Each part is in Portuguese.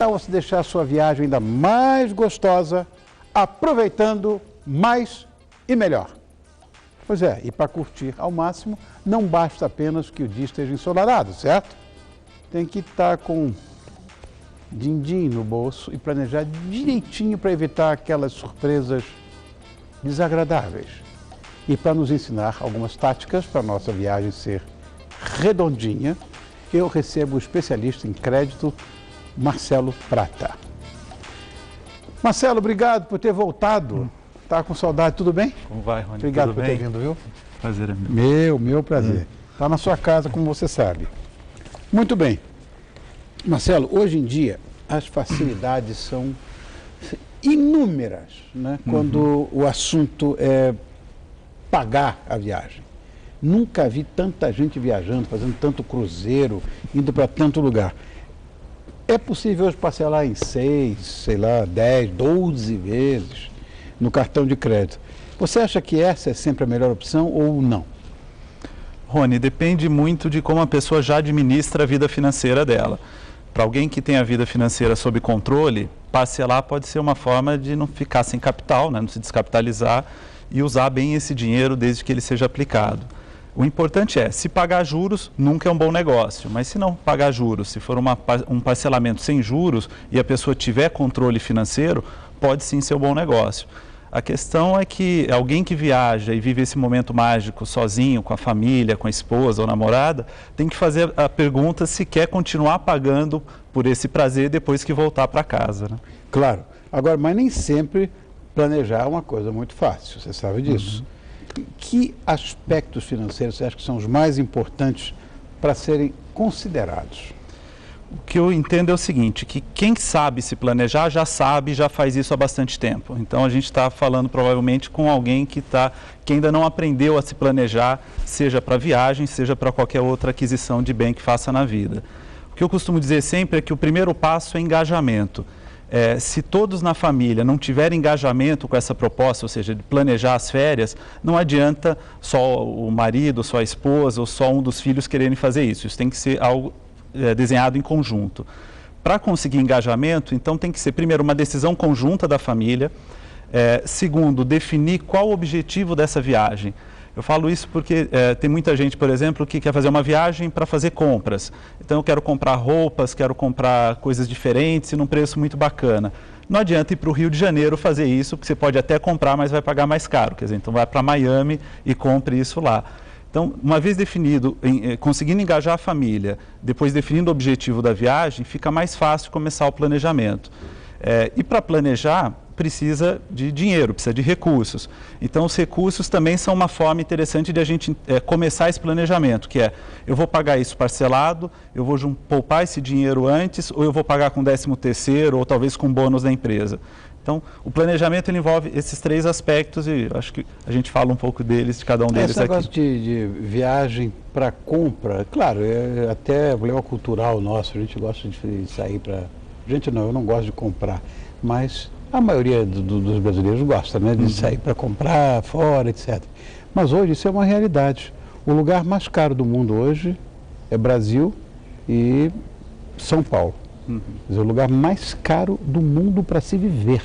tal você deixar a sua viagem ainda mais gostosa, aproveitando mais e melhor? Pois é, e para curtir ao máximo, não basta apenas que o dia esteja ensolarado, certo? Tem que estar com din-din no bolso e planejar direitinho para evitar aquelas surpresas desagradáveis. E para nos ensinar algumas táticas para a nossa viagem ser redondinha, eu recebo o especialista em crédito, Marcelo Prata. Marcelo, obrigado por ter voltado. Estava com saudade, tudo bem? Como vai, Rony? Obrigado tudo por bem? ter vindo, viu? Prazer é meu. Meu prazer. Está na sua casa, como você sabe. Muito bem. Marcelo, hoje em dia, as facilidades são inúmeras, né? Quando o assunto é pagar a viagem. Nunca vi tanta gente viajando, fazendo tanto cruzeiro, indo para tanto lugar. É possível hoje parcelar em 6, sei lá, 10, 12 vezes no cartão de crédito. Você acha que essa é sempre a melhor opção ou não? Rony, depende muito de como a pessoa já administra a vida financeira dela. Para alguém que tem a vida financeira sob controle, parcelar pode ser uma forma de não ficar sem capital, né? Não se descapitalizar e usar bem esse dinheiro desde que ele seja aplicado. O importante é, se pagar juros, nunca é um bom negócio, mas se não pagar juros, se for um parcelamento sem juros e a pessoa tiver controle financeiro, pode sim ser um bom negócio. A questão é que alguém que viaja e vive esse momento mágico sozinho, com a família, com a esposa ou namorada, tem que fazer a pergunta se quer continuar pagando por esse prazer depois que voltar para casa, né? Claro. Agora, mas nem sempre planejar é uma coisa muito fácil, você sabe disso. Que aspectos financeiros você acha que são os mais importantes para serem considerados? O que eu entendo é o seguinte, que quem sabe se planejar já sabe, já faz isso há bastante tempo. Então a gente está falando provavelmente com alguém que ainda não aprendeu a se planejar, seja para viagem, seja para qualquer outra aquisição de bem que faça na vida. O que eu costumo dizer sempre é que o primeiro passo é engajamento. Se todos na família não tiverem engajamento com essa proposta, ou seja, de planejar as férias, não adianta só o marido, só a esposa ou só um dos filhos quererem fazer isso. Isso tem que ser algo desenhado em conjunto. Para conseguir engajamento, então tem que ser, primeiro, uma decisão conjunta da família. Segundo, definir qual o objetivo dessa viagem. Eu falo isso porque tem muita gente, por exemplo, que quer fazer uma viagem para fazer compras. Então eu quero comprar roupas, quero comprar coisas diferentes e num preço muito bacana. Não adianta ir para o Rio de Janeiro fazer isso, porque você pode até comprar, mas vai pagar mais caro. Quer dizer, então vai para Miami e compre isso lá. Então, uma vez definido, conseguindo engajar a família, depois definindo o objetivo da viagem, fica mais fácil começar o planejamento. E para planejar, precisa de dinheiro, precisa de recursos. Então, os recursos também são uma forma interessante de a gente começar esse planejamento, que é, eu vou pagar isso parcelado, eu vou poupar esse dinheiro antes, ou eu vou pagar com 13º, ou talvez com bônus da empresa. Então, o planejamento ele envolve esses três aspectos e acho que a gente fala um pouco deles, de cada um deles aqui. Esse negócio de viagem para compra, claro, é até problema cultural nosso, a gente gosta de sair para... Gente, não, eu não gosto de comprar, mas a maioria dos brasileiros gosta, né, de sair para comprar fora, etc. Mas hoje isso é uma realidade. O lugar mais caro do mundo hoje é Brasil e São Paulo. Quer dizer, o lugar mais caro do mundo para se viver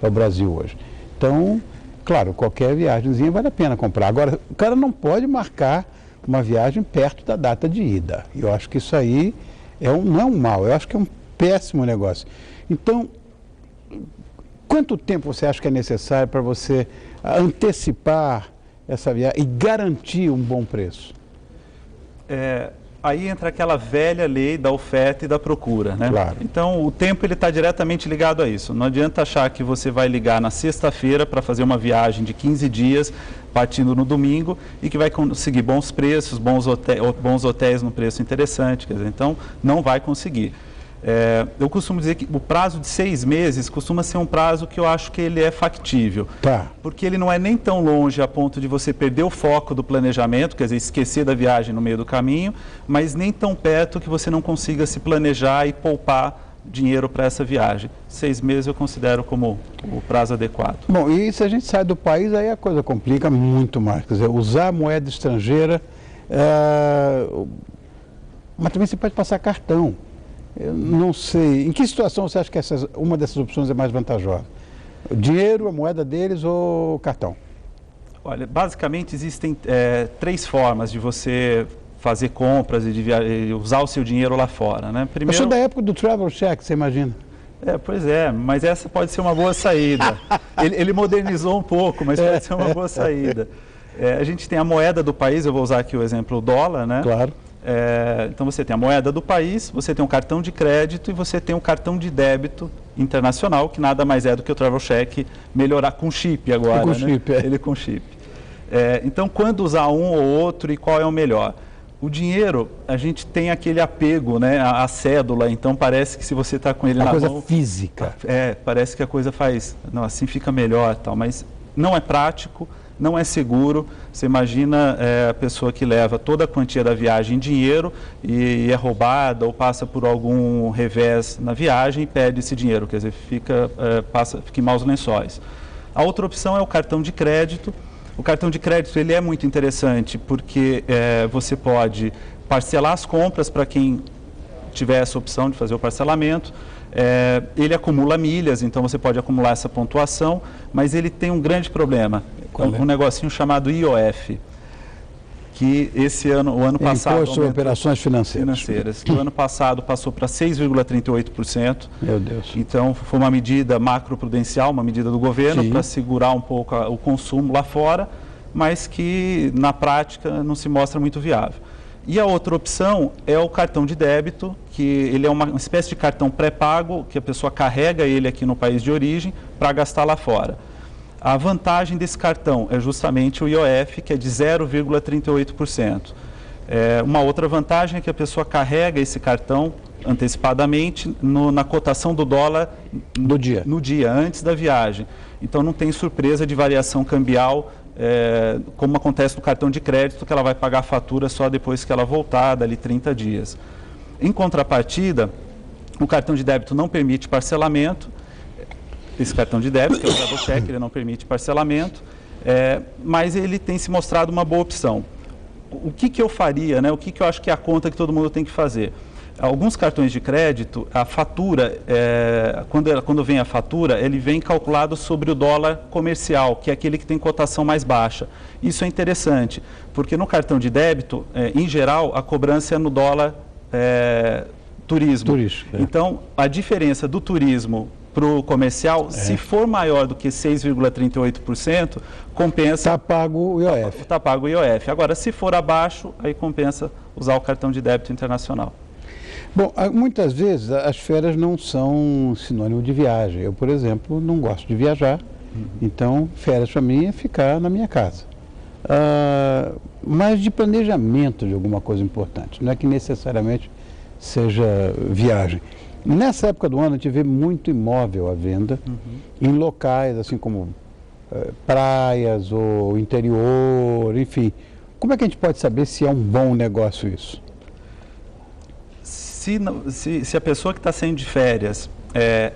é o Brasil hoje. Então, claro, qualquer viagemzinha vale a pena comprar. Agora, o cara não pode marcar uma viagem perto da data de ida. Eu acho que isso aí não é um mal, eu acho que é um péssimo negócio. Então, quanto tempo você acha que é necessário para você antecipar essa viagem e garantir um bom preço? Aí entra aquela velha lei da oferta e da procura, né? Claro. Então, o tempo ele está diretamente ligado a isso. Não adianta achar que você vai ligar na sexta-feira para fazer uma viagem de 15 dias, partindo no domingo, e que vai conseguir bons preços, bons hotéis no preço interessante. Quer dizer, então, não vai conseguir. Eu costumo dizer que o prazo de 6 meses costuma ser um prazo que eu acho que ele é factível. Tá. Porque ele não é nem tão longe a ponto de você perder o foco do planejamento, quer dizer, esquecer da viagem no meio do caminho, mas nem tão perto que você não consiga se planejar e poupar dinheiro para essa viagem. 6 meses eu considero como o prazo adequado. Bom, e se a gente sai do país, aí a coisa complica muito mais. Quer dizer, usar moeda estrangeira, mas também você pode passar cartão. Eu não sei. Em que situação você acha que uma dessas opções é mais vantajosa? O dinheiro, a moeda deles ou o cartão? Olha, basicamente existem 3 formas de você fazer compras e de usar o seu dinheiro lá fora, né? Primeiro... Eu sou da época do Travel Check, você imagina? Pois é, mas essa pode ser uma boa saída. ele modernizou um pouco, mas pode ser uma boa saída. A gente tem a moeda do país, eu vou usar aqui o exemplo do dólar, né? Claro. Então você tem a moeda do país, você tem um cartão de crédito e você tem um cartão de débito internacional, que nada mais é do que o Travel Check melhorar com chip agora, com né? Chip, Ele com chip. Então, quando usar um ou outro e qual é o melhor? O dinheiro, a gente tem aquele apego, né, à cédula, então parece que se você está com ele na mão... Uma coisa física. Parece que a coisa faz... Não, assim fica melhor, tal, mas não é prático, não é seguro. Você imagina a pessoa que leva toda a quantia da viagem em dinheiro e é roubada ou passa por algum revés na viagem e perde esse dinheiro, quer dizer, fica em maus lençóis. A outra opção é o cartão de crédito. O cartão de crédito ele é muito interessante porque você pode parcelar as compras para quem tiver essa opção de fazer o parcelamento. Ele acumula milhas, então você pode acumular essa pontuação, mas ele tem um grande problema, um negocinho chamado IOF, que o ano passado... Imposto sobre Operações Financeiras. Que o ano passado passou para 6,38%. Meu Deus. Então, foi uma medida macroprudencial, uma medida do governo para segurar um pouco o consumo lá fora, mas que na prática não se mostra muito viável. E a outra opção é o cartão de débito, que ele é uma espécie de cartão pré-pago, que a pessoa carrega ele aqui no país de origem para gastar lá fora. A vantagem desse cartão é justamente o IOF, que é de 0,38%. Uma outra vantagem é que a pessoa carrega esse cartão antecipadamente na cotação do dólar no dia, antes da viagem. Então não tem surpresa de variação cambial, como acontece no cartão de crédito, que ela vai pagar a fatura só depois que ela voltar, dali 30 dias. Em contrapartida, o cartão de débito não permite parcelamento. Esse cartão de débito, que é o Travel Check, ele não permite parcelamento, mas ele tem se mostrado uma boa opção. O que eu faria, né? O que eu acho que é a conta que todo mundo tem que fazer? Alguns cartões de crédito, a fatura, quando vem a fatura, ele vem calculado sobre o dólar comercial, que é aquele que tem cotação mais baixa. Isso é interessante, porque no cartão de débito, em geral, a cobrança é no dólar turismo. Então, a diferença do turismo para o comercial, se for maior do que 6,38%, compensa... Está pago o IOF. Está pago o IOF. Agora, se for abaixo, aí compensa usar o cartão de débito internacional. Bom, muitas vezes as férias não são sinônimo de viagem. Eu, por exemplo, não gosto de viajar, então férias para mim é ficar na minha casa. Mas de planejamento de alguma coisa importante, não é que necessariamente seja viagem. Nessa época do ano a gente vê muito imóvel à venda em locais assim como praias ou interior, enfim. Como é que a gente pode saber se é um bom negócio isso? Se a pessoa que está saindo de férias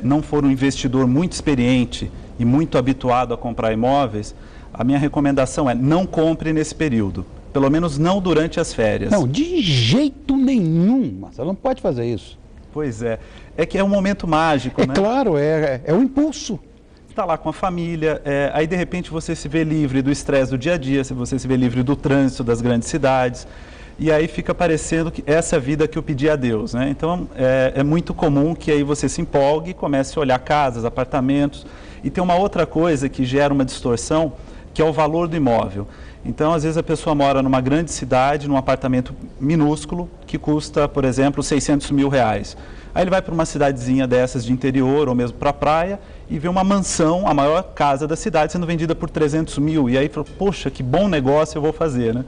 não for um investidor muito experiente e muito habituado a comprar imóveis, a minha recomendação é não compre nesse período. Pelo menos não durante as férias. Não, de jeito nenhum, Marcelo, não pode fazer isso. Pois é. É que é um momento mágico, né? Claro, é um impulso. Está lá com a família, aí de repente você se vê livre do estresse do dia a dia, você se vê livre do trânsito das grandes cidades, e aí fica parecendo que essa é a vida que eu pedi a Deus, né? Então é muito comum que aí você se empolgue e comece a olhar casas, apartamentos, e tem uma outra coisa que gera uma distorção, que é o valor do imóvel. Então, às vezes a pessoa mora numa grande cidade, num apartamento minúsculo, que custa, por exemplo, 600 mil reais. Aí ele vai para uma cidadezinha dessas de interior ou mesmo para a praia e vê uma mansão, a maior casa da cidade, sendo vendida por 300 mil. E aí fala, poxa, que bom negócio eu vou fazer, né?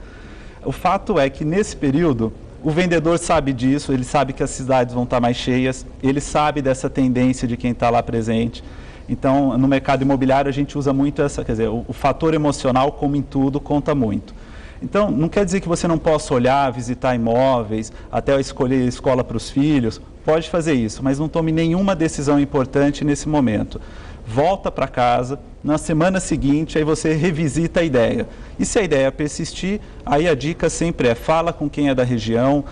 O fato é que nesse período, o vendedor sabe disso, ele sabe que as cidades vão estar mais cheias, ele sabe dessa tendência de quem está lá presente. Então, no mercado imobiliário, a gente usa muito quer dizer, o fator emocional, como em tudo, conta muito. Então, não quer dizer que você não possa olhar, visitar imóveis, até escolher escola para os filhos. pode fazer isso, mas não tome nenhuma decisão importante nesse momento. Volta para casa, na semana seguinte, aí você revisita a ideia. E se a ideia persistir, aí a dica sempre é, fala com quem é da região,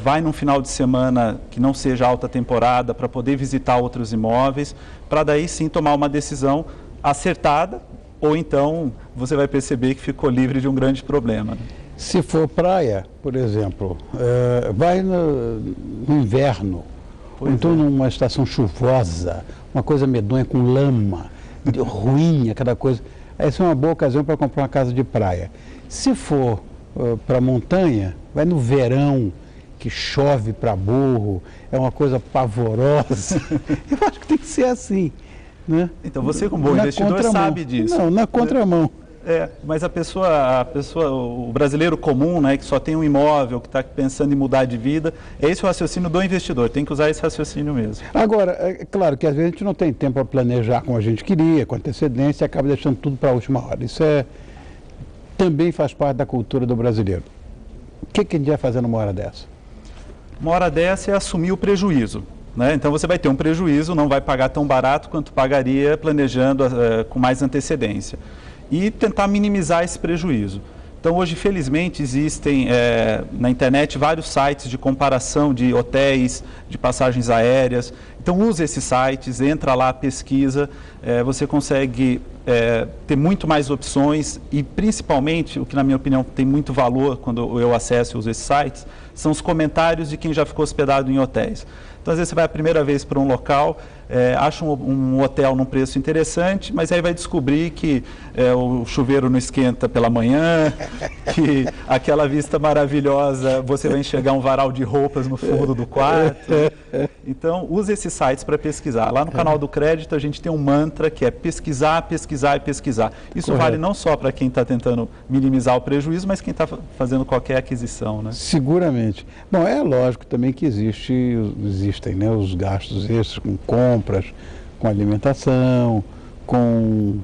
vai num final de semana que não seja alta temporada para poder visitar outros imóveis, para daí sim tomar uma decisão acertada, ou então você vai perceber que ficou livre de um grande problema, né? Se for praia, por exemplo, vai no inverno, ou então numa estação chuvosa, uma coisa medonha com lama, ruim, aquela coisa. Essa é uma boa ocasião para comprar uma casa de praia. Se for para montanha, vai no verão, que chove para burro, é uma coisa pavorosa. Eu acho que tem que ser assim, né? Então você, como bom investidor, sabe disso. Não, na contramão. Mas a pessoa, o brasileiro comum, né, que só tem um imóvel, que está pensando em mudar de vida, é esse o raciocínio do investidor, tem que usar esse raciocínio mesmo. Agora, é claro que às vezes a gente não tem tempo para planejar como a gente queria, com antecedência, e acaba deixando tudo para a última hora. Isso também faz parte da cultura do brasileiro. O que a gente vai fazer numa hora dessa? Uma hora dessa é assumir o prejuízo, né? Então você vai ter um prejuízo, não vai pagar tão barato quanto pagaria planejando com mais antecedência. E tentar minimizar esse prejuízo. Então, hoje, felizmente, existem na internet vários sites de comparação de hotéis, de passagens aéreas. Então, use esses sites, entra lá, pesquisa, você consegue ter muito mais opções e, principalmente, o que, na minha opinião, tem muito valor quando eu acesso e uso esses sites, são os comentários de quem já ficou hospedado em hotéis. Então, às vezes, você vai a primeira vez para um local, acha um hotel num preço interessante, mas aí vai descobrir que o chuveiro não esquenta pela manhã, que aquela vista maravilhosa, você vai enxergar um varal de roupas no fundo do quarto. Então, use esses sites para pesquisar. Lá no canal do Crédito, a gente tem um mantra que é pesquisar, pesquisar e pesquisar. Isso Correto. Vale não só para quem está tentando minimizar o prejuízo, mas quem está fazendo qualquer aquisição, né? Seguramente. Bom, é lógico também que existem, né, os gastos extras com compras, com alimentação, com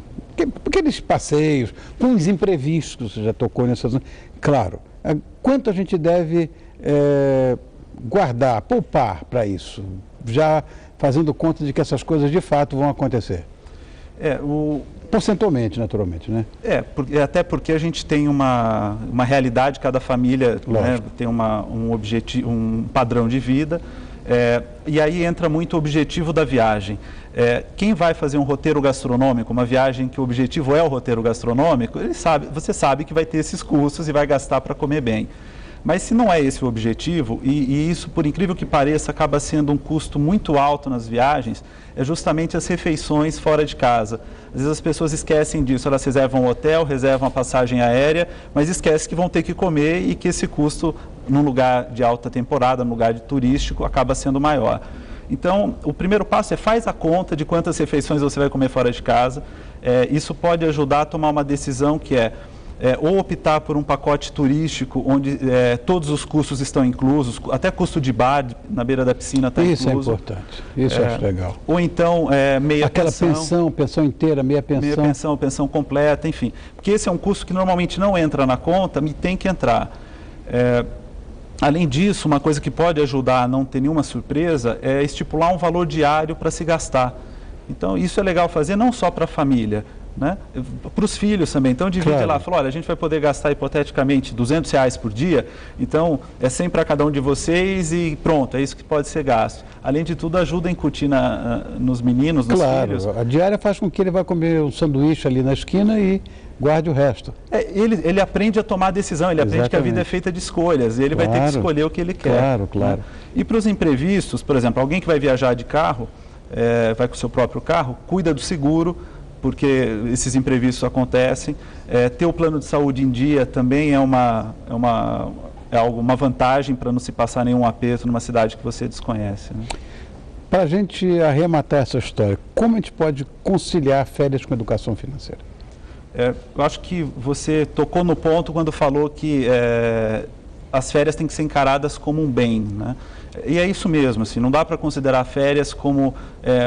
aqueles passeios, com os imprevistos, você já tocou nessas. Claro, quanto a gente deve guardar, poupar para isso, já fazendo conta de que essas coisas de fato vão acontecer? Percentualmente, naturalmente, né? Até porque a gente tem uma realidade, cada família, né, tem um objetivo, um padrão de vida. E aí entra muito o objetivo da viagem. Quem vai fazer um roteiro gastronômico, uma viagem que o objetivo é o roteiro gastronômico, você sabe que vai ter esses custos e vai gastar para comer bem. Mas se não é esse o objetivo, e isso, por incrível que pareça, acaba sendo um custo muito alto nas viagens, é justamente as refeições fora de casa. Às vezes as pessoas esquecem disso, elas reservam um hotel, reservam a passagem aérea, mas esquecem que vão ter que comer e que esse custo, num lugar de alta temporada, num lugar turístico, acaba sendo maior. Então, o primeiro passo é faz a conta de quantas refeições você vai comer fora de casa. Isso pode ajudar a tomar uma decisão que ou optar por um pacote turístico onde todos os custos estão inclusos, até custo de bar na beira da piscina está incluso. Isso é importante, isso eu acho legal. Ou então meia pensão. Pensão inteira, meia pensão. Pensão completa, enfim. Porque esse é um custo que normalmente não entra na conta, e tem que entrar. Além disso, uma coisa que pode ajudar a não ter nenhuma surpresa é estipular um valor diário para se gastar. Então, isso é legal fazer não só para a família, né? Para os filhos também. Então, divide lá, fala, olha, a gente vai poder gastar hipoteticamente R$200 por dia, então é 100 para cada um de vocês e pronto, é isso que pode ser gasto. Além de tudo, ajuda a incutir nos meninos, nos filhos. Claro, a diária faz com que ele vá comer um sanduíche ali na esquina e guarde o resto. Ele aprende a tomar decisão, ele aprende que a vida é feita de escolhas, e ele vai ter que escolher o que ele quer. Claro. Né? E para os imprevistos, por exemplo, alguém que vai viajar de carro, vai com o seu próprio carro, cuida do seguro, porque esses imprevistos acontecem. Ter o plano de saúde em dia também é uma vantagem para não se passar nenhum aperto numa cidade que você desconhece. Né? Para a gente arrematar essa história, como a gente pode conciliar férias com educação financeira? Eu acho que você tocou no ponto quando falou que as férias têm que ser encaradas como um bem, né? E é isso mesmo, assim, não dá para considerar férias como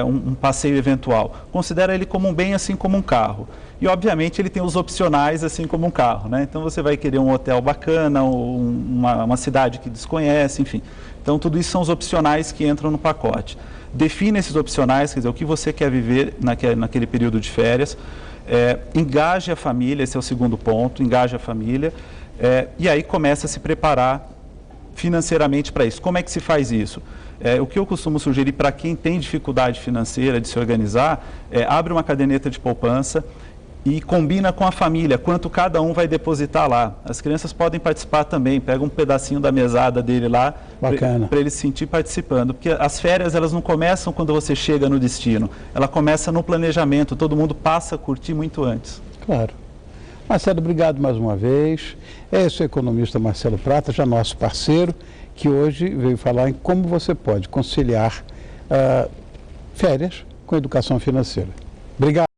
um passeio eventual. Considera ele como um bem, assim como um carro. E, obviamente, ele tem os opcionais, assim como um carro, né? Então, você vai querer um hotel bacana, uma cidade que desconhece, enfim. Então, tudo isso são os opcionais que entram no pacote. Defina esses opcionais, quer dizer, o que você quer viver naquele período de férias. Engaje a família, esse é o segundo ponto, engaje a família. E aí começa a se preparar financeiramente para isso. Como é que se faz isso? O que eu costumo sugerir para quem tem dificuldade financeira de se organizar, abre uma caderneta de poupança e combina com a família quanto cada um vai depositar lá. As crianças podem participar também, pega um pedacinho da mesada dele lá para ele se sentir participando, porque as férias elas não começam quando você chega no destino, ela começa no planejamento, todo mundo passa a curtir muito antes. Claro. Marcelo, obrigado mais uma vez. Esse é o economista Marcelo Prata, já nosso parceiro, que hoje veio falar em como você pode conciliar férias com educação financeira. Obrigado.